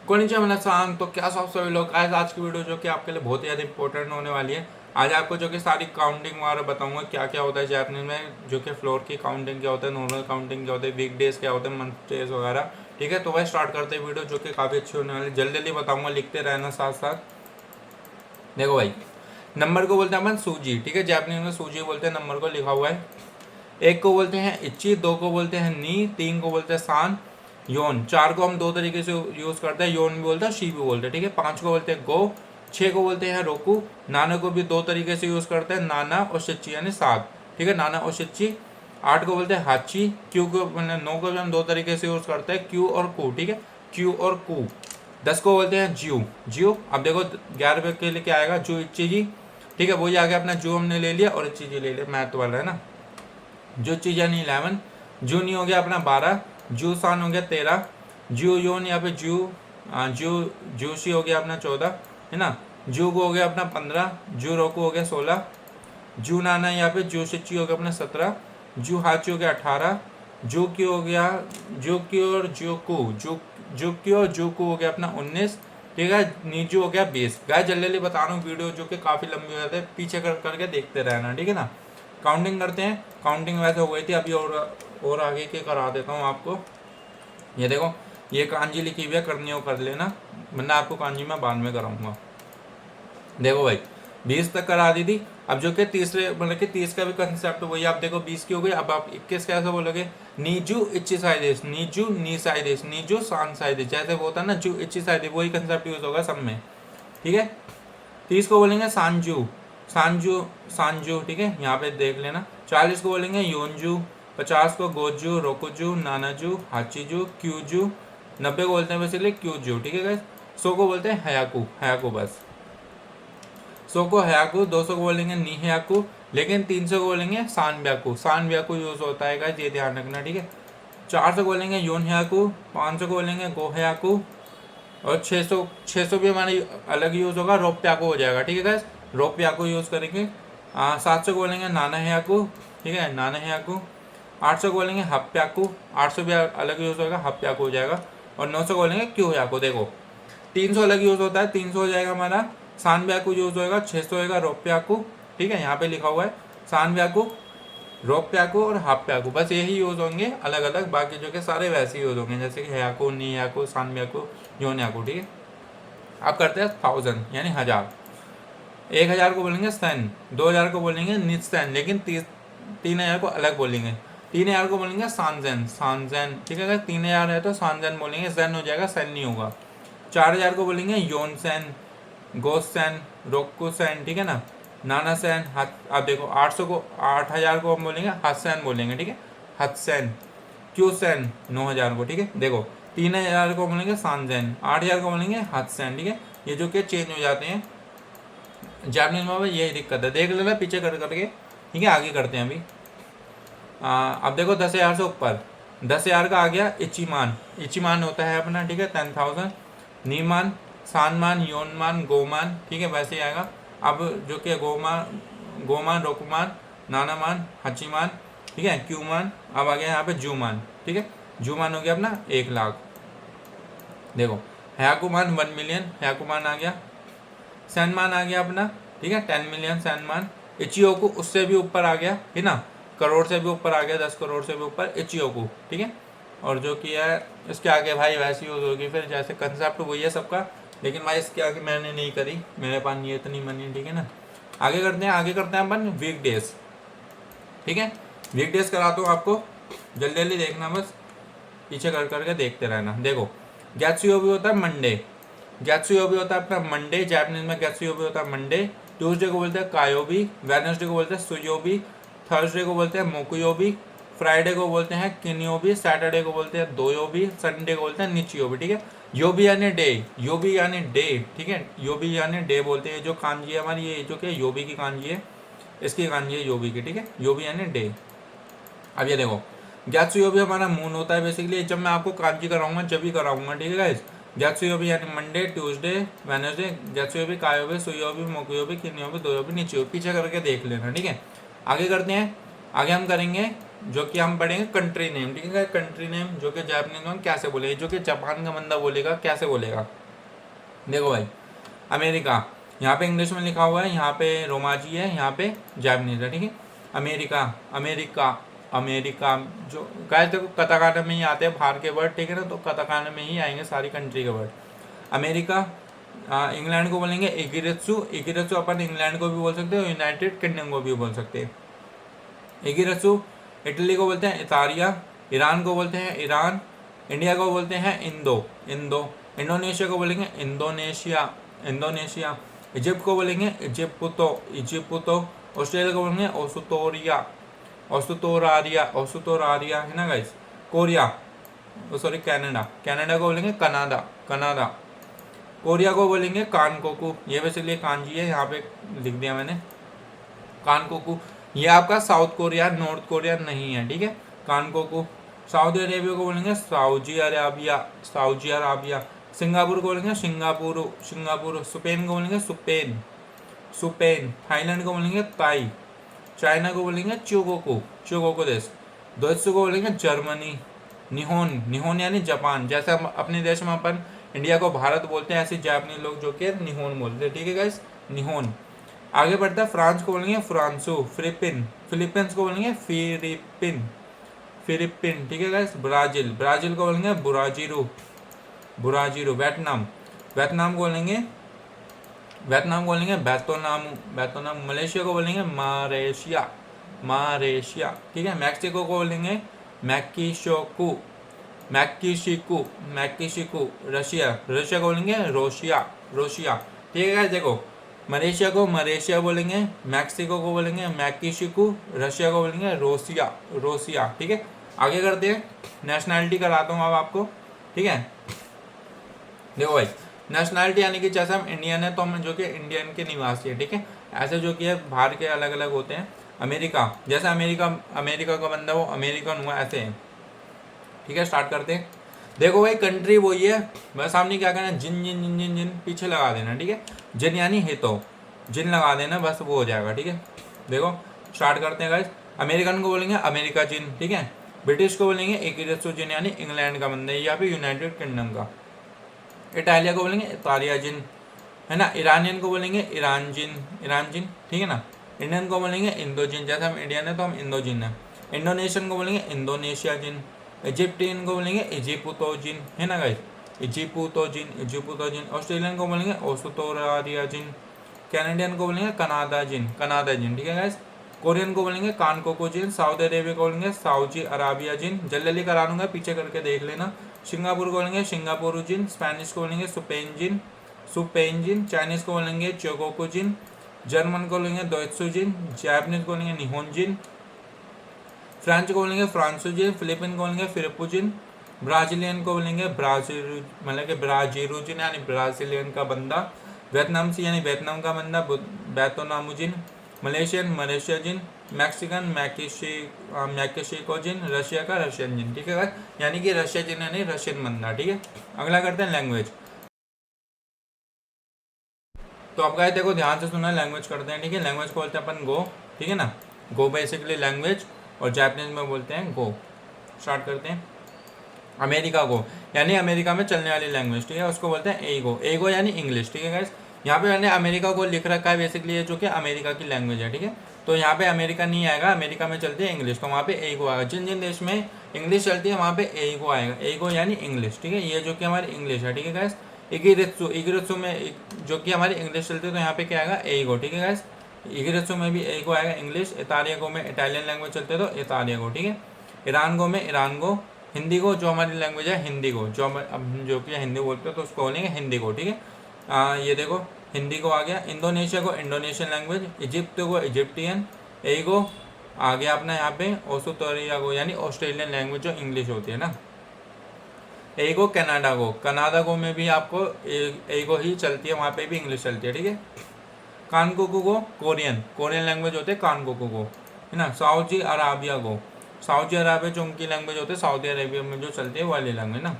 Konnichiwa मिनासान। तो क्या सब सभी लोग, आज की वीडियो जो कि आपके लिए बहुत ही ज़्यादा इंपॉर्टेंट होने वाली है। आज आपको जो कि सारी काउंटिंग वगैरह बताऊंगा, क्या क्या होता है जापानीज में, जो कि फ्लोर की काउंटिंग क्या होता है, नॉर्मल काउंटिंग क्या होता है, वीक डेज क्या होते हैं, मंथ डेज वगैरह। ठीक है, तो वह स्टार्ट करते हैं वीडियो, जो कि काफ़ी अच्छी होने वाली है। जल्दी जल्दी बताऊंगा, लिखते रहना साथ साथ। देखो भाई, नंबर को बोलते हैं अपन सूजी। ठीक है, जापानीज में सूजी बोलते हैं नंबर को, लिखा हुआ है। एक को बोलते हैं इच्ची, दो को बोलते हैं नी, तीन को बोलते हैं सान, योन। चार को हम दो तरीके से यूज करते हैं, योन भी बोलते हैं, शी भी बोलते हैं। ठीक है, पांच को बोलते हैं गो, छह को बोलते हैं रोकू। नाना को भी दो तरीके से यूज करते हैं, नाना और शिच्ची, यानी सात। ठीक है, नाना और शिच्ची। आठ को बोलते हैं हाची। क्यू को नौ को भी हम दो तरीके से यूज करते हैं, क्यू और कू। ठीक है, क्यू और कू। 10 को बोलते हैं ज्यू। ज्यू, अब देखो 11 के लिए क्या आएगा, जू इच्ची जी। ठीक है, वही आ गया अपना, जू हमने ले लिया और इच्ची जी ले लिया, मैथ वाला है ना। जो चीज यानी 11। जूनी हो गया अपना 12। जू सान हो गया 13। जू योन यहाँ पे जू जूसी हो गया अपना 14, है ना। जू को हो गया अपना 15। जू रोको हो गया 16। जू नाना यहाँ पे जू शिची हो गया अपना 17। जू हाची हो गया 18। जू की हो गया जू की और जू कू जू की और जू कू हो गया अपना 19। ठीक है, नीजू हो गया 20। गाय जल्दी जल्दी बता रहा हूँ, वीडियो जो कि काफ़ी लंबी हो जाती है, पीछे करके देखते रहना। ठीक है ना। काउंटिंग करते हैं। काउंटिंग वैसे हो गई थी, अभी और आगे के करा देता हूँ आपको। ये देखो, ये कांजी लिखी हुई है, करनी हो कर लेना, वरना आपको कांजी मैं बाद में कराऊंगा। देखो भाई, 20 तक करा दी थी। अब जो कि तीसरे मतलब कि 30 का भी कंसेप्ट वही, आप देखो 20 की हो गई। अब आप 21 कैसे बोलोगे, नीजू इच्ची साइदेश, नीजू नी साइदेश, नीजू सान साइदेश, जैसे वो होता है ना जू इच्ची साइदेश, वही कंसेप्ट यूज होगा सब में। ठीक है, 30 को बोलेंगे सांजू, सांजू सांजू। ठीक है, यहाँ पे देख लेना। 40 को बोलेंगे योनजू। 50 को गोजू, रोकुजू, नानाजू, हाचीजू, क्यूजू। 90 को बोलते हैं बेसिकली क्यूजू। ठीक है गाइस। 100 को बोलते हैं हयाकू, हयाकू बस। 100 को हयाकू। 200 को बोलेंगे नी हयाकू। लेकिन 300 को बोलेंगे सान ब्याकू, सान ब्याकू यूज होता है गाइस, ये ध्यान रखना। ठीक है, 400 को बोलेंगे योन हयाकू। 500 को बोलेंगे गो हयाकू। और 600 भी हमारे अलग यूज़ होगा, रोप्याको हो जाएगा। ठीक है गैस, रोप्याको यूज़ करेंगे। 700 को बोलेंगे नाना हयाकू। ठीक है, नाना हयाकू। 800 को बोलेंगे हप्याकू। 800 भी अलग यूज़ होगा, हप्याकू हो जाएगा। और 900 को बोलेंगे क्यों हयाकू। देखो 300 अलग यूज़ होता है, 300 हो जाएगा हमारा सान ब्याकू यूज़ होएगा। 600 होएगा रोप्याकू। ठीक है, यहाँ पे लिखा हुआ है सान ब्याकू, रोप्याकू और हाप्याकू, बस यही यूज़ होंगे अलग अलग। बाकी जो कि सारे वैसे ही यूज़ होंगे, जैसे कि हयाकू, नी हयाकू, सान ब्याकू, योन हयाकू। ठीक है, अब करते हैं 1000 यानी 1000। 1000 को बोलेंगे सन। 2000 को बोलेंगे नित्सन, लेकिन 3000 को अलग बोलेंगे। 3000 को बोलेंगे सांजन, सांजन। ठीक है, अगर 3000 है तो सांजन बोलेंगे, जन हो जाएगा, सन नहीं होगा। 4000 को बोलेंगे योन सैन, गोसैन, रोकुसैन। ठीक है ना, नाना सैन, हथ। अब देखो 800 को 8000 को हम बोलेंगे हसैन बोलेंगे। ठीक है, हथसैन। क्यूसैन 9000 को। ठीक है, देखो 3000 को बोलेंगे सांजैन, 8000 को बोलेंगे हथसैन। ठीक है, ये जो कि चेंज हो जाते हैं जापानीज में, यही दिक्कत है, देख लेना पीछे कर करके। ठीक है, आगे करते हैं अभी। अब देखो 10,000 से ऊपर, 10,000 का आ गया इचिमान। इचिमान होता है अपना, ठीक है, 10,000। नीमान, सानमान, योनमान, गोमान। ठीक है, वैसे ही आएगा। अब जो कि गोमान, रोकुमान, नानामान, हचीमान। ठीक है, क्यूमान। अब आ गया यहाँ पे जूमान। ठीक है, जूमान हो गया अपना 1,00,000। देखो हयाकुमान 1 मिलियन, हयाकुमान आ गया। सैनमान आ गया अपना, ठीक है, 10 मिलियन सैनमान। इचियोकू उससे भी ऊपर आ गया, है ना, करोड़ से भी ऊपर आ गया, 10 करोड़ से भी ऊपर इचियोकू। ठीक है, और जो कि है इसके आगे भाई वैसी यूज होगी, फिर जैसे कंसेप्ट वही है सबका, लेकिन भाई इसके आगे मैंने नहीं करी, मेरे पास ये इतनी मनी। ठीक है ना, आगे करते हैं अपन वीक डेज। ठीक है, वीक डेज कराता हूँ आपको, जल्दी जल्दी देखना, बस पीछे कर करके देखते रहना। देखो गैत्सुयो भी होता है मंडे, गैत्सुयो भी होता है अपना मंडे, जापानीज में गैत्सुयो भी होता है मंडे। ट्यूसडे को बोलते हैं कायोबी, वेडनेसडे को बोलते हैं सुयोबी, थर्सडे को बोलते हैं मोकुयोबी, फ्राइडे को बोलते हैं किनियोबी, सैटरडे को बोलते हैं दोयोबी, संडे को बोलते हैं निचियोबी। ठीक है, योबी यानी डे, योबी यानी डे। ठीक है, योबी यानी डे बोलते हैं। जो कांजी है हमारी, ये जो कि योबी की कांजी है, इसकी कांजी है योबी की। ठीक है, योबी यानी डे। अब ये देखो गैत्सुयोबी हमारा मून होता है बेसिकली, जब मैं आपको कांजी कराऊंगा जब भी कराऊंगा। ठीक है गाइस, गैत्सुयोबी यानी मंडे, ट्यूसडे, वेडनेसडे, गैत्सुयोबी, कायोबी, सुयोबी, मोकुयोबी, किनियोबी, दोयोबी, निचियोबी, पीछे करके देख लेना। ठीक है, आगे करते हैं। आगे हम करेंगे जो कि हम पढ़ेंगे कंट्री नेम, ठीक है। कंट्री नेम जो कि जापानीज में कैसे बोलेगा, जो कि जापान का बंदा बोलेगा कैसे बोलेगा। देखो भाई, अमेरिका यहाँ पे इंग्लिश में लिखा हुआ है, यहाँ पे रोमाजी है, यहाँ पे जापानीज है, ठीक है। अमेरिका अमेरिका अमेरिका, जो गाइस देखो कताकाना में ही आते हैं बाहर के वर्ड, ठीक है ना, तो कताकाना में ही आएंगे सारी कंट्री के वर्ड। अमेरिका, इंग्लैंड को बोलेंगे इगिरत्सु, इगिरत्सु अपन इंग्लैंड को भी बोल सकते हैं और यूनाइटेड किंगडम को भी बोल सकते हैं इगिरत्सु। इटली को बोलते हैं इतालिया, ईरान को बोलते हैं ईरान, इंडिया को बोलते हैं इंडो इंडो, इंडोनेशिया को बोलेंगे इंडोनेशिया इंडोनेशिया, इजिप्ट को बोलेंगे इजिप्टो इजिप्टो, ऑस्ट्रेलिया को बोलेंगे ओसुतोरिया ओसुतोरारिया ओसुतोरारिया, है ना guys. Korea, sorry Canada, Canada को बोलेंगे कनाडा कनाडा, कोरिया को बोलेंगे कानकोकू, ये बेसिकली कांजी है, यहाँ पे लिख दिया मैंने कानकोकू। ये आपका साउथ कोरिया नॉर्थ कोरिया नहीं है, ठीक है, कानकोकू। सऊदी अरेबिया को बोलेंगे Saudi Arabia Saudi Arabia, Singapore को बोलेंगे सिंगापुर सिंगापुर, स्पेन को बोलेंगे सुपेन सुपेन, थाईलैंड को बोलेंगे ताई, चाइना को बोलेंगे चोगोको चोगोको देश, डच को बोलेंगे जर्मनी, निहोन निहोन यानी जापान, जैसे हम अपने देश में अपन इंडिया को भारत बोलते हैं, ऐसे जापानी लोग जो कि निहोन बोलते हैं, ठीक है गाइस, निहोन। आगे बढ़ता है, फ्रांस को बोलेंगे फ्रांसो, फिलिपिन फिलीपींस को बोलेंगे फिलिपिन फिलिपिन, ठीक है गाइस। ब्राजील ब्राजील को बोलेंगे बुराजीरो बुराजीरो, वियतनाम वियतनाम को बोलेंगे बेतोनामू बेतोनामू, मलेशिया को बोलेंगे मालेशिया मालेशिया, ठीक है। मैक्सिको को बोलेंगे Mexico Mexico Mexico, Russia Russia को बोलेंगे रोशिया रोशिया, ठीक है गाइस। देखो, मलेशिया को मलेशिया बोलेंगे, मैक्सिको को बोलेंगे मैक्सिको, रशिया को बोलेंगे रोसिया रोसिया, ठीक है। आगे करते हैं, नेशनैलिटी कराता हूँ अब आपको, ठीक है। देखो भाई, नेशनैलिटी यानी कि जैसे हम इंडियन है तो हम जो कि इंडियन के निवासी है, ठीक है। ऐसे जो कि है बाहर के अलग अलग होते हैं। अमेरिका, जैसे अमेरिका अमेरिका का बंदा वो अमेरिकन हुआ, ऐसे है, ठीक है। स्टार्ट करते हैं। देखो भाई, कंट्री वही है, बस सामने क्या करना है, जिन जिन जिन जिन जिन पीछे लगा देना, ठीक है। जिन यानी हितो, जिन लगा देना, बस वो हो जाएगा, ठीक है। देखो स्टार्ट करते हैं गाइस। अमेरिकन को बोलेंगे अमेरिका जिन, ठीक है। ब्रिटिश को बोलेंगे इगिरत्सो जिन यानी इंग्लैंड का बंदा है या फिर यूनाइटेड किंगडम का। इटालिया को बोलेंगे इतालिया जिन, है ना। ईरानियन को बोलेंगे ईरान जिन, ठीक है ना। इंडियन को बोलेंगे इंडो जिन, जैसे हम इंडियन है तो हम इंडो जिन है। इंडोनेशियन को बोलेंगे इंडोनेशिया जिन। इजिप्टियन को बोलेंगे इजिप्टो जिन, है ना गाइस, इजिप्टो जिन। ऑस्ट्रेलियन को बोलेंगे ओसुतोरारिया जिन। कैनेडियन को बोलेंगे कनाडा जिन, ठीक है गाइस। कोरियन को बोलेंगे कानकोको जिन। सऊदी अरेबिया को बोलेंगे सऊदी अराबिया जिन, जल्दी करा दूंगा, पीछे करके देख लेना। सिंगापुर को बोलेंगे सिंगापुर जिन। स्पेनिश को बोलेंगे सुपेन जिन। चाइनीज को बोलेंगे चोगोको जिन। जर्मन को बोलेंगे दोइत्सु जिन। जापानीज को बोलेंगे निहोन जिन। फ्रेंच को बोलेंगे फ्रांसो जिन। फिलिपिन को बोलेंगे फिलिपो जिन। ब्राजीलियन को बोलेंगे ब्राजील, मतलब कि ब्राजीरो जिन यानी ब्राजीलियन का बंदा। वियतनाम से यानी वियतनाम का बंदा बेतोनामू जिन। मलेशियन मलेशिया जिन। मैक्सिकन मैक्सिको जिन। रशिया का रशियन जिन, ठीक है, यानी कि रशिया जिन यानी रशियन बंदा, ठीक है। अगला करते हैं लैंग्वेज। तो अब गाइस देखो ध्यान से सुनना, लैंग्वेज करते हैं, ठीक है। लैंग्वेज को बोलते हैं अपन गो, ठीक है ना। गो बेसिकली लैंग्वेज, और जापानीज में बोलते हैं गो। स्टार्ट करते हैं। अमेरिका को यानी अमेरिका में चलने वाली लैंग्वेज, ठीक है, उसको बोलते हैं एगो। एगो यानी इंग्लिश, ठीक है गाइस। यहाँ पे मैंने अमेरिका को लिख रखा है, बेसिकली जो कि अमेरिका की लैंग्वेज है, ठीक है। तो यहाँ पे अमेरिका नहीं आएगा, अमेरिका में चलती है इंग्लिश, तो वहाँ पे एगो आएगा। जिन जिन देश में इंग्लिश चलती है वहाँ पे एगो आएगा। एगो यानी इंग्लिश, ठीक है। ये जो कि हमारी इंग्लिश है, ठीक है गाइस। इगिरित्सु में जो कि हमारी इंग्लिश चलती है, तो यहाँ पे क्या आएगा, एगो, ठीक है गाइस। इगिरित्सु में भी एगो आएगा इंग्लिश। इतालिया में इटालियन लैंग्वेज चलते हैं तो इतालिया को, ठीक है। ईरान को में ईरान को। हिंदी को जो हमारी लैंग्वेज है हिंदी को, जो हम जो कि हिंदी बोलते हैं तो उसको बोलेंगे हिंदी को, ठीक है। ये देखो हिंदी को आ गया। इंडोनेशिया को इंडोनेशियन लैंग्वेज। इजिप्ट को इजिप्टियन। एगो आ गया अपना यहाँ पे। ओसुतोरिया को यानी ऑस्ट्रेलियन लैंग्वेज जो इंग्लिश होती है ना। एगो कनाडा को में भी आपको एगो ही चलती है, वहाँ पे भी इंग्लिश चलती है, ठीक है। कानकोकू को कोरियन लैंग्वेज होते हैं कानकोकू को, है ना। सऊदी अराबिया जो उनकी लैंग्वेज होती है, सऊदी अरेबिया में जो चलती है वाली लैंग्वेज ना।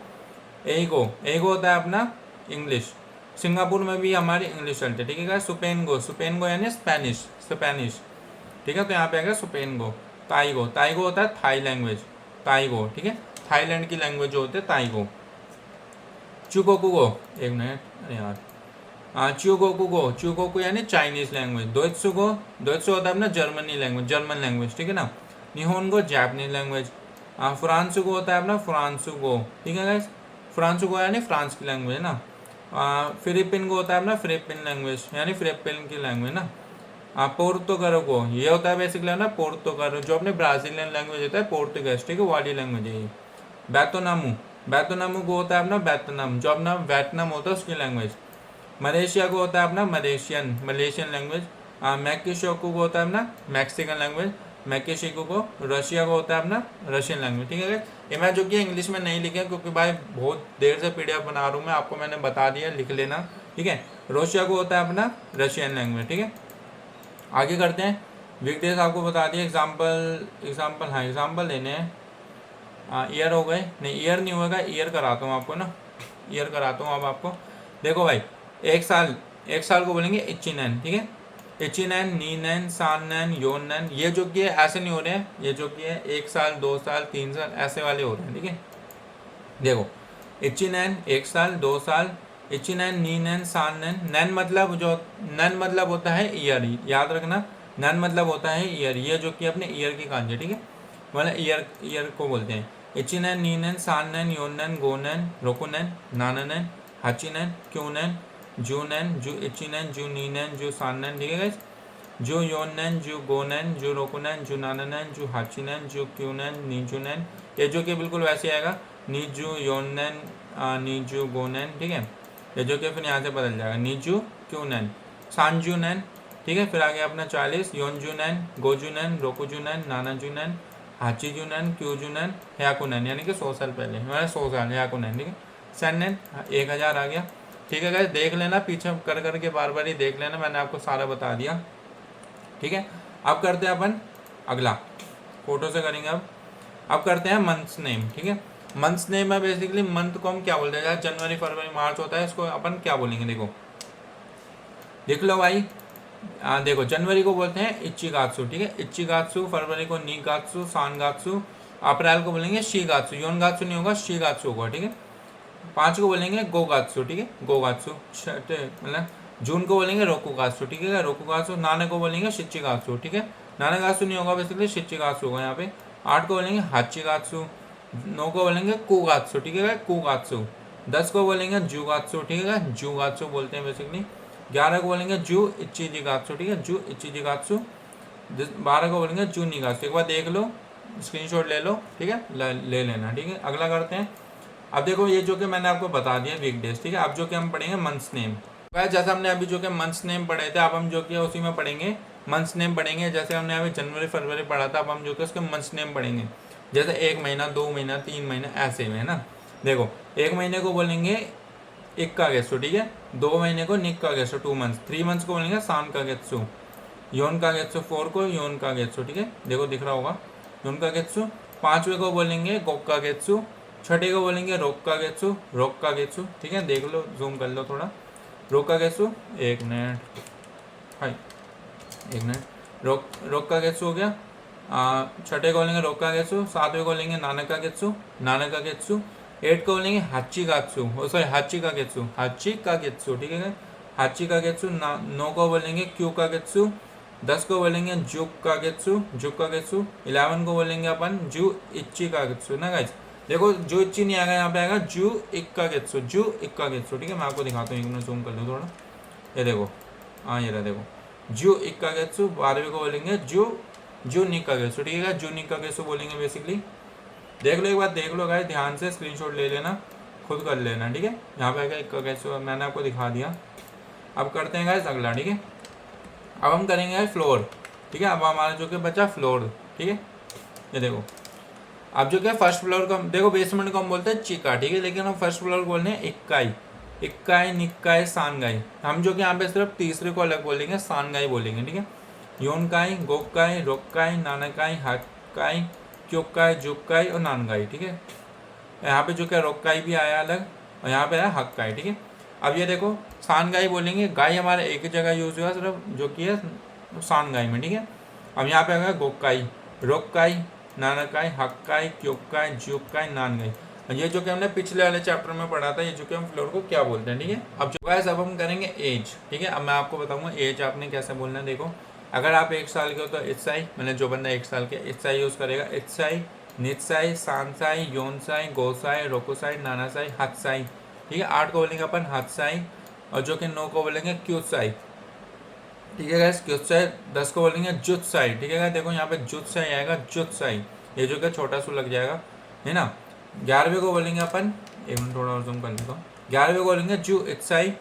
एगो होता है अपना इंग्लिश। सिंगापुर में भी हमारी इंग्लिश चलती है, ठीक है। सुपेन गो यानी स्पेनिश, ठीक है, तो यहाँ पे आएगा सुपेन गो। ताइगो, ताइगो होता है थाई लैंग्वेज, ताइगो, ठीक है, थाईलैंड की लैंग्वेज जो होते हैं ताइगो। चुकोकुगो, एक मिनट, अरे यार, हाँ च्यूगोकुगो, च्यूगोकु यानी चाइनीज लैंग्वेज। दोइत्सुगो, दोइत्सु होता है अपना जर्मनी लैंग्वेज, जर्मन लैंग्वेज, ठीक है ना। निहोनगो जापानीज लैंग्वेज। फ्रांसुगो होता है अपना फ्रांसुगो, ठीक है गाइस, फ्रांसुगो यानी फ्रांस की लैंग्वेज ना। फिलिपिन को होता है अपना फिलिपिन लैंग्वेज यानी फिलिपिन की लैंग्वेज ना। पोर्तुगलो, ये होता है बेसिकली ना पोर्तुगलो, जो अपने ब्राजीलियन लैंग्वेज होता है पोर्तुगीज, ठीक है, वाली लैंग्वेज है ये। बेतोनामू, बेतोनामू को होता है अपना वेतनम, जो अपना वियतनाम होता है उसकी लैंग्वेज। मलेशिया को होता है अपना मलेशियन, मलेशियन लैंग्वेज। मैक्सिको को होता है अपना मैक्सिकन लैंग्वेज। मैक्सिको को, रशिया को होता है अपना रशियन लैंग्वेज, ठीक है। ये मैं जो कि इंग्लिश में नहीं लिखे क्योंकि भाई बहुत देर से पीडीएफ बना रहा हूँ मैं, आपको मैंने बता दिया, लिख लेना, ठीक है। रशिया को होता है अपना रशियन लैंग्वेज, ठीक है। आगे करते हैं, वीकडेज आपको बता दिया, एग्जाम्पल, एग्जाम्पल, हाँ एग्जाम्पल देने हैं। ईयर हो गए, नहीं ईयर नहीं होगा, ईयर कराता हूँ आपको ना, ईयर कराता हूँ अब आपको। देखो भाई, एक साल, एक साल को बोलेंगे इचिनैन, ठीक है, इचिनैन, नीनैन, सानैन, योनैन। ये जो कि है ऐसे नहीं हो रहे हैं, ये जो कि है 1 साल 2 साल 3 साल ऐसे वाले हो रहे हैं, ठीक है। देखो इचिनैन 1 साल 2 साल, इचिनैन, नीनैन, सानैन। नैन मतलब जो, नैन मतलब होता है ईयर, याद रखना, नैन मतलब होता है ईयर, ये जो कि अपने ईयर की कांजी, ठीक है, मतलब ईयर, ईयर को बोलते हैं। इचिनैन, नीनैन, सानैन, योनैन, गोनैन, रोकुनैन, नानैन, हाचिनैन, क्यूनैन, जूनैन, जू इचिनैन, जू नीनैन, जू सानैन, ठीक है गाइस। जू योनैन, जू गोनैन, जू रोकुनैन, जू नानैन, जू हाचिनैन, जू क्यूनैन, नीजूनैन। ये जो कि बिल्कुल वैसे आएगा, नीजू योनैन, नीजू गोनैन, ठीक है। ये जो कि फिर यहाँ से बदल जाएगा, नीजू क्यूनैन, सांजूनैन, ठीक है। फिर आगे अपना 40, योनजूनैन, गोजूनैन, रोकुजूनैन, नानाजूनैन, हाचीजूनैन, क्यूजूनैन, ह्याकुनैन, यानी कि 100 साल पहले, मतलब 100 साल ह्याकुनैन, ठीक है। सैनैन 1000 आ गया, ठीक है गाइस, देख लेना पीछे कर करके बार बार ही देख लेना, मैंने आपको सारा बता दिया, ठीक है। अब करते हैं अपन अगला, फोटो से करेंगे अब करते हैं मंथ्स नेम, ठीक है। मंथ्स नेम है बेसिकली, मंथ को हम क्या बोलते हैं, जनवरी फरवरी मार्च होता है, इसको अपन क्या बोलेंगे, देखो देख लो भाई। देखो जनवरी को बोलते हैं इच्चिगात्सु, ठीक है, इच्चिगात्सु। फरवरी को नीगात्सु, सानगात्सु। अप्रैल को बोलेंगे शीगात्सु, योनगात्सु नहीं होगा, शीगात्सु होगा, ठीक है। 5 को बोलेंगे गोगात्सु, ठीक है, गोगात्सु। छठे मतलब जून को बोलेंगे रोकुगात्सु, ठीक है, रोकुगात्सु। नाने को बोलेंगे शिच्चिगात्सु, ठीक है, नानागात्सु नहीं होगा बेसिकली, शिच्चिगात्सु होगा यहाँ पे। 8 को बोलेंगे हाचिगात्सु। 9 को बोलेंगे कुगात्सु, ठीक है, कुगात्सु। 10 को बोलेंगे जुगात्सु, ठीक है, जुगात्सु बोलते हैं बेसिकली। 11 को बोलेंगे जू इच्चिजिगात्सु, ठीक है, जू इच्चिजिगात्सु। 12 को बोलेंगे जू निगात्सु। एक बार देख लो, स्क्रीनशॉट ले लो, ठीक है, ले लेना, ठीक है। अगला करते हैं, अब देखो ये जो कि मैंने आपको बता दिया वीकडेज, ठीक है। अब जो कि हम पढ़ेंगे मंथ्स नेम, जैसे हमने अभी जो कि मंथ्स नेम पढ़े थे, अब हम जो कि उसी में पढ़ेंगे मंथ्स नेम पढ़ेंगे। जैसे हमने अभी जनवरी फरवरी पढ़ा था, अब हम जो कि उसके मंथ्स नेम पढ़ेंगे, जैसे 1 महीना 2 महीना 3 महीना ऐसे में, है ना। देखो 1 महीने को बोलेंगे इक्का गेत्सु, ठीक है। 2 महीने को निक्का गेत्सु, 2 मंथ्स। 3 मंथ्स को बोलेंगे सान का गेत्सु, योन का गेत्सु। 4 को योन का गेत्सु, ठीक है, देखो दिख रहा होगा, योन का गेत्सु। 5वें को बोलेंगे गोक्का गेत्सु। 6ठे को बोलेंगे रोक्का गेत्सु, रोक्का गेत्सु, ठीक है, देख लो, जूम कर लो थोड़ा, रोक्का गेत्सु। 1 मिनट, हाई 1 मिनट, रोक्का गेत्सु हो गया। 6ठे को बोलेंगे रोक्का गेत्सु। 7वें को बोलेंगे नानका गेत्सु, नानका गेत्सु। 8 को बोलेंगे हाची गात्सु, सॉरी हाची का गेत्सु, हाची का गेत्सु, ठीक है, हाची का गेत्सु। 9 को बोलेंगे क्यू का गेत्सु। 10 को बोलेंगे जुक का गेत्सु, जुक का गेत्सु। 11 को बोलेंगे अपन जू इच्ची का गेत्सु ना गाइस। देखो जो इच्ची नहीं आएगा, यहाँ पे आएगा जू इक्का गेत्सु, जू इक्का गेत्सु, ठीक है। मैं आपको दिखाता हूँ, एक मिनट जूम कर लो थोड़ा, ये देखो, हाँ ये रहा, देखो जू इक्का गेत्सु। 12वें को बोलेंगे जू निक्का गेत्सु, ठीक है, जू निक्का गेत्सु बोलेंगे बेसिकली। देख लो एक बार, देख लो गाइस ध्यान से, स्क्रीनशॉट ले लेना, खुद कर लेना, ठीक है। यहाँ पे आएगा इक्का गेत्सु, मैंने आपको दिखा दिया। अब करते हैं गाइस अगला, ठीक है। अब हम करेंगे फ्लोर, ठीक है। अब हमारा जो कि बचा फ्लोर, ठीक है, ये देखो। अब जो क्या फर्स्ट फ्लोर को देखो, बेसमेंट को हम बोलते हैं चिका, ठीक है, लेकिन हम फर्स्ट फ्लोर को बोलते हैं इक्काई, इक्काई, निक्काई, सानगाई। हम जो कि यहाँ पे सिर्फ तीसरे को अलग बोलेंगे, सानगाई बोलेंगे, ठीक है। योनकाई, गोक्काई, रोक्काई, नानकाई, हाक्काई, क्योक्काई, जुक्काई और नानगाई, ठीक है। यहाँ पे जो क्या रोक्काई भी आया अलग, और यहाँ पे आया हक्काई, ठीक है। अब ये देखो सानगाई बोलेंगे, गाय हमारे एक जगह यूज हुआ सिर्फ, जो कि है सानगाई में, ठीक है। अब यहाँ पे आएगा गोक्काई, रोक्काई, नानाकाई, हक्काई, क्योक्काई, ज्यूक्काई, नानगाई। ये जो कि हमने पिछले वाले चैप्टर में पढ़ा था, ये जो कि हम फ्लोर को क्या बोलते हैं, ठीक है। अब जो गाइस अब हम करेंगे एज, ठीक है। अब मैं आपको बताऊंगा एज आपने कैसे बोलना है। देखो अगर आप 1 साल के हो तो इत्साई, मैंने जो बंदा 1 साल के इत्साई यूज़ करेगा, इत्साई, नित्साई, सांसाई, योनसाई, गोसाई, रोकोसाई, नानासाई, हत्साई, ठीक है। 8 को बोलेंगे अपन हत्साई, और जो कि 9 को बोलेंगे क्यूसाई, ठीक है गाइस क्यूसाई। 10 को बोलेंगे जुत्साई, ठीक है गाइस। देखो यहाँ पे जुत्साई आएगा, जुत्साई, ये जो कि छोटा सा लग जाएगा, है ना। 11वें को बोलेंगे अपन, एक मिनट थोड़ा और जूम कर लेता हूँ। 11वें को बोलेंगे जू इत्साई,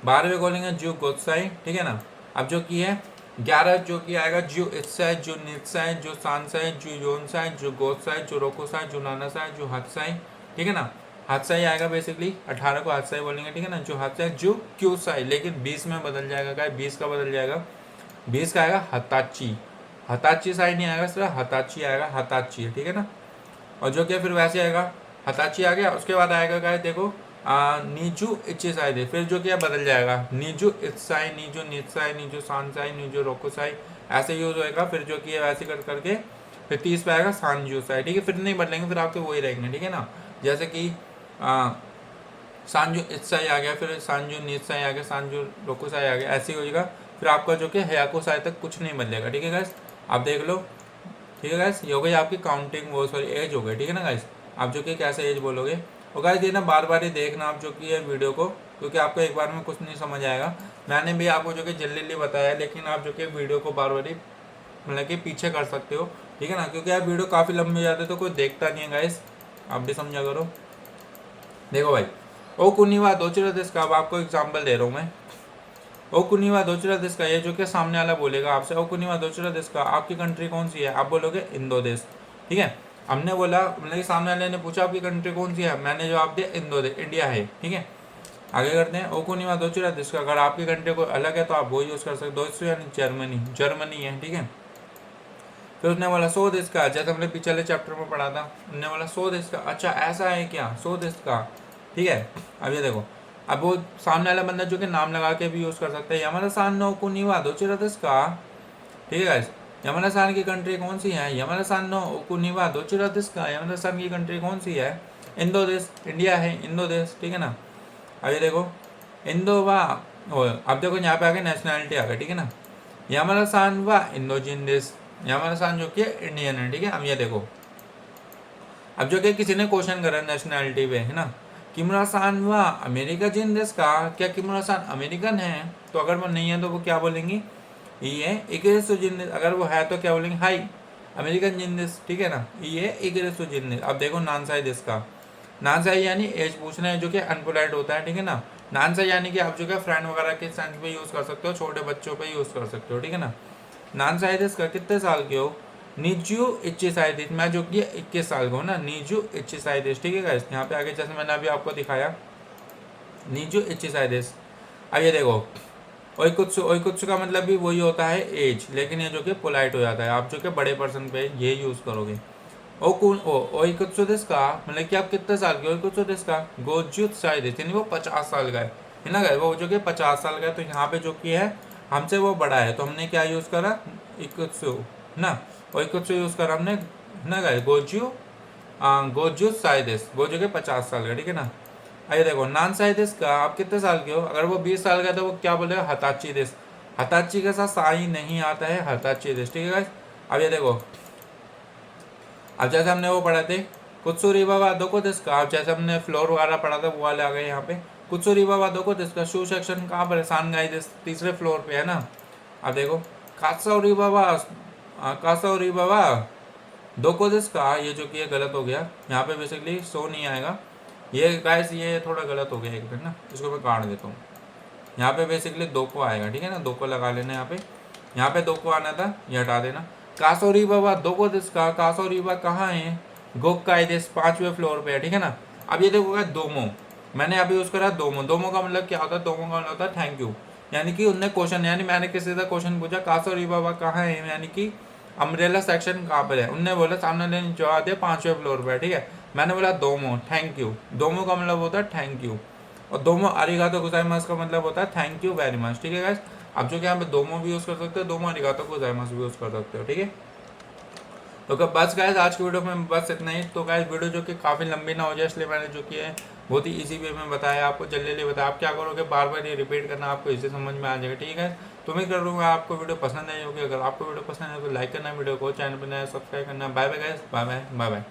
12वें को बोलेंगे जू गोत्साई, ठीक है ना। अब जो की है 11 जो कि आएगा जू इत्साई, जू नित्साई, जू सांसाई, जू योनसाई, जू गोत्साई, जू रोकोसाई, जू नानासाई, जू हत्साई, ठीक है ना। हत्साई आएगा बेसिकली, 18 को हत्साई बोलेंगे, ठीक है ना। जो हत्साई जू क्यूसाई, लेकिन 20 में बदल जाएगा, क्या 20 का बदल जाएगा, 20 का आएगा हताची, हताची साई नहीं आएगा, सिर्फ हताची आएगा, हताची, ठीक है ना। और जो क्या फिर वैसे आएगा, हताची आ गया, उसके बाद आएगा क्या देखो नीजू इच्चिसाई दे, फिर जो क्या बदल जाएगा नीजू इत्साई, नीजू नित्साई, नीजू सांसाई, नीजू रोकोसाई, ऐसे यूज होएगा। फिर जो कि वैसे कर करके फिर 30 पे आएगा सांजूसाई, ठीक है। फिर नहीं बदलेंगे, फिर आपके वही रहेंगे, ठीक है ना। जैसे कि सांजू इत्साई आ गया, फिर सांजू नित्साई आ गया, सांजू रोकोसाई आ गया, ऐसे ही हो जाएगा। फिर आपका जो कि हयाकोसाई तक कुछ नहीं बदलेगा, ठीक है गाइस। आप देख लो, ठीक है गाइस। ये हो गई आपकी काउंटिंग, वो सॉरी एज हो गई, ठीक है ना गाइस। आप जो कि कैसे एज बोलोगे, और गाइस ये ना बार बार ही देखना आप जो कि ये वीडियो को, क्योंकि आपको एक बार में कुछ नहीं समझ आएगा। मैंने भी आपको जो कि जल्दी बताया, लेकिन आप जो कि वीडियो को बार बार ही मतलब कि पीछे कर सकते हो, ठीक है ना। क्योंकि आप वीडियो काफ़ी लंबी हो जाते तो कोई देखता नहीं है गाइस, आप भी समझा करो। देखो भाई, ओ कुनिवा दोचिरा देश का, अब आपको एग्जाम्पल दे रहा हूँ मैं। ओ कुनिवा दोचिरा देश का, ये जो कि सामने वाला बोलेगा आपसे, ओ कुनिवा दोचिरा देश का, आपकी कंट्री कौन सी है, आप बोलोगे इंदो देश, ठीक है। हमने बोला मतलब कि सामने वाले ने पूछा आपकी कंट्री कौन सी है, मैंने जवाब दिया इंदो देश, इंडिया है, ठीक है। आगे करते हैं, ओ कुनिवा दोचिरा देश का, अगर आपकी कंट्री कोई अलग है तो आप वो यूज़ कर सकते, दोचिरा यानी जर्मनी, जर्मनी है, ठीक है। फिर उसने बोला 100 देश का, जैसे हमने पिछले चैप्टर में पढ़ा था, उन्होंने बोला 100 देश का, अच्छा ऐसा है क्या, 100 देश का, ठीक है। अब ये देखो, अब वो सामने वाला बंदा जो कि नाम लगा के भी यूज़ कर सकता है, यमना सान नो कुनिवा दोचिरा देश का, ठीक है गाइस। यमना सान की कंट्री कौन सी है, यमना सान नो कुनिवा दोचिरा देश का, यमना सान की कंट्री कौन सी है, इंदो देश, इंडिया है इंदो देश, ठीक है ना। अब ये देखो इंदो वा, अब देखो यहाँ पे आगे नेशनैलिटी आ गई, ठीक है ना। यमना सान वा इंदोजिन देश, यमना सान जो कि इंडियन है, ठीक है। अब ये देखो, अब जो कि किसी ने क्वेश्चन करा नेशनैलिटी पे, है ना, किमुरा सान वा अमेरिका जिन देश का, क्या किमुरा सान अमेरिकन है, तो अगर वो नहीं है तो वो क्या बोलेंगी, ये इकरेसो जिन देश, अगर वो है तो क्या बोलेंगे हाई अमेरिकन जिन देश, ठीक है ना। ये इकरेसो जिन देश। अब देखो नानसाई देश का, नानसाई यानी एज पूछना है, जो कि अनपोलाइट होता है, ठीक है ना। नानसाई यानी कि आप जो कि फ्रेंड वगैरह के सेंस पे यूज़ कर सकते हो, छोटे बच्चों पे यूज़ कर सकते हो, ठीक है ना। नानसाई देश का, कितने साल के हो, नीजू इच्चिसाई देश, मैं जो कि 21 साल का हूँ ना, नीजू इच्चिसाई देश, ठीक है गाइस। यहाँ पे आगे जैसे मैंने अभी आपको दिखाया नीजू इच्चिसाई देश। अब ये देखो ओइकुत्सु का मतलब भी वही होता है एज, लेकिन ये जो कि पोलाइट हो जाता है, आप जो कि बड़े पर्सन पे ये यूज़ करोगे। ओइकुत्सु देश का मतलब कि आप कितने साल के, ओइकुत्सु देश का गोजुत साई देश, यानी वो 50 साल का है ना गाइस, वो जो कि 50 साल का है। तो यहाँ पे जो कि है हमसे वो बड़ा है, तो हमने क्या यूज़ करा, इकुत्सु ना, ओइकुत्सु यूज़ करा हमने ना गाइस, गोजू साइदेस, गोजू के 50 साल का, ठीक है ना। आइए देखो नान साइदेस का, आप कितने साल के हो, अगर वो 20 साल का है तो वो क्या बोलेगा, हताची देश, हताची के साथ साई नहीं आता है, हताची देश, ठीक है गाइस। अब ये देखो, अब जैसे हमने वो पढ़ा थे कुत्सुरी बाबा दो को देश का, अब जैसे हमने फ्लोर वगैरह पढ़ा था वो वाले आ गए यहाँ पे, कुत्सुरी बाबा दो को देश का, शू सेक्शन कहाँ पर है, सांगाई देश, तीसरे फ्लोर पे है ना। अब देखो कासाउरी बाबा दो को देश का, ये जो कि ये गलत हो गया, यहाँ पे बेसिकली सो नहीं आएगा, ये गाइस ये थोड़ा गलत हो गया एक मिनट ना, इसको मैं काट देता हूँ। यहाँ पे बेसिकली दो को आएगा, ठीक है ना, दो को लगा लेना यहाँ पे दो को आना था, ये हटा देना। कासोरी बाबा दो को देश का, कासोरी बाबा कहाँ है, गोक्काई देश 5वें फ्लोर पे है, ठीक है ना। अब ये देखो दोमो, मैंने अभी यूज करा दोमो, दोमो का मतलब क्या होता है, दोमो का मतलब होता है थैंक यू, यानी कि उनने क्वेश्चन, यानी मैंने किसी से क्वेश्चन पूछा कासोरी बाबा कहाँ है, यानी कि अम्ब्रेला सेक्शन कहाँ पर है, उनने बोला सामने ने जवाब दिया 5वें फ्लोर पर है, ठीक है। मैंने बोला दोमो थैंक यू, दोमो का मतलब होता है थैंक यू, और दोमो अरिगातो गोजाइमास का मतलब होता है थैंक यू वेरी मच, ठीक है गाइस। अब जो कि यहाँ पे दोमो भी यूज़ कर सकते हो, दोमो अरिगातो गोजाइमास भी यूज़ कर सकते हो, ठीक है। तो बस गाइस आज की वीडियो में बस इतना ही। तो गाइस वीडियो जो कि काफ़ी लंबी ना हो जाए इसलिए मैंने जो कि है बहुत ही इजी वे में बताया आपको, जल्दी जल्दी बताया। आप क्या करोगे, बार बार ये रिपीट करना, आपको इसे समझ में आ जाएगा। ठीक है, तो मैं कर लूँगा आपको वीडियो पसंद आई होगी। अगर आपको वीडियो पसंद है तो लाइक करना वीडियो को, चैनल पर नया सब्सक्राइब करना। Bye bye guys, bye bye bye bye.